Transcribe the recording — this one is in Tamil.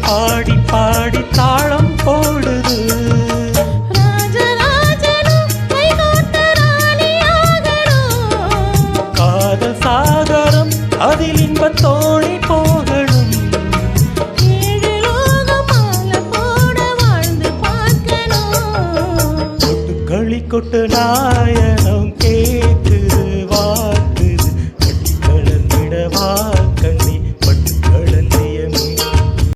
பாடி பாடி தாளம் போடுது. காதல் சாகரம் அதில் இன்பத்தோழி போகணும். கொட்டு களி கொட்டு நாய